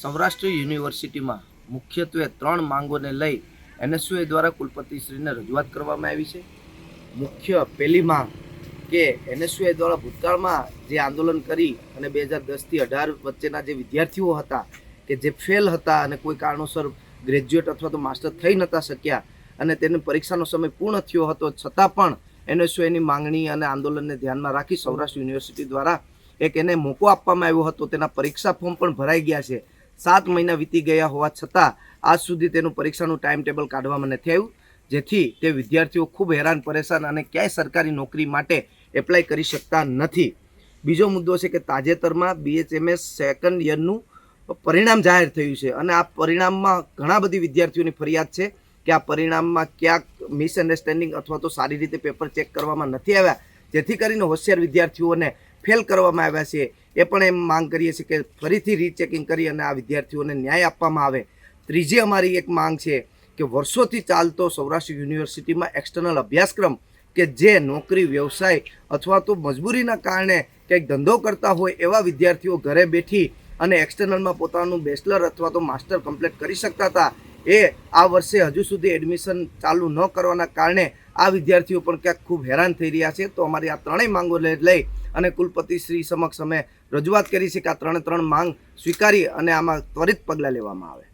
સૌરાષ્ટ્ર યુનિવર્સિટીમાં મુખ્યત્વે 3 માંગોને લઈ એનએસયુઆઈ દ્વારા કુલપતિશ્રીને રજૂઆત કરવામાં આવી છે। મુખ્ય પહેલી માંગ કે એનએસયુઆઈ દ્વારા ભૂતકાળમાં જે આંદોલન કરી અને 2010થી 18 વચ્ચેના જે વિદ્યાર્થીઓ હતા કે જે ફેલ હતા અને કોઈ કારણોસર ગ્રેજ્યુએટ અથવા તો માસ્ટર થઈ નહોતા શક્યા અને તેની પરીક્ષાનો સમય પૂર્ણ થયો હતો, છતાં પણ એનએસયુઆઈની માંગણી અને આંદોલનને ધ્યાનમાં રાખી સૌરાષ્ટ્ર યુનિવર્સિટી દ્વારા એક એને મોકો આપવામાં આવ્યો હતો। તેના પરીક્ષા ફોર્મ પણ ભરાઈ ગયા છે। 7 મહિના વીતી ગયા હોવા છતાં આજ સુધી તેનું પરીક્ષાનું ટાઈમ ટેબલ કાઢવામાં નથી આવ્યું, જેથી તે વિદ્યાર્થીઓ ખૂબ હેરાન પરેશાન અને ક્યાંય સરકારી નોકરી માટે એપ્લાય કરી શકતા નથી। બીજો મુદ્દો છે કે તાજેતરમાં BHMS સેકન્ડ યરનું પરિણામ જાહેર થયું છે અને આ પરિણામમાં ઘણા બધી વિદ્યાર્થીઓની ફરિયાદ છે કે આ પરિણામમાં ક્યાંક મિસઅન્ડરસ્ટેન્ડિંગ અથવા તો સારી રીતે પેપર ચેક કરવામાં નથી આવ્યા, જેથી કરીને હોશિયાર વિદ્યાર્થીઓને ફેલ કરવામાં આવ્યા છે। એ પણ એમ માંગ કરીએ છીએ કે ફરીથી રીચેકિંગ કરી અને આ વિદ્યાર્થીઓને ન્યાય આપવામાં આવે। ત્રીજી અમારી એક માંગ છે કે વર્ષોથી ચાલતો સૌરાષ્ટ્ર યુનિવર્સિટીમાં એક્સટર્નલ અભ્યાસક્રમ કે જે નોકરી, વ્યવસાય અથવા તો મજબૂરીના કારણે કંઈક ધંધો કરતા હોય એવા વિદ્યાર્થીઓ ઘરે બેઠી અને એક્સટર્નલમાં પોતાનું બેચલર અથવા તો માસ્ટર કમ્પ્લીટ કરી શકતા હતા, એ આ વર્ષે હજુ સુધી એડમિશન ચાલુ ન કરવાના કારણે આ વિદ્યાર્થીઓ પણ ક્યાંક ખૂબ હેરાન થઈ રહ્યા છે। તો અમારી આ ત્રણેય માંગો લઈ અને કુલપતિશ્રી સમક્ષ અમે રજૂઆત કરી છે કે આ ત્રણે માંગ સ્વીકારી અને આમાં ત્વરિત પગલાં લેવામાં આવે।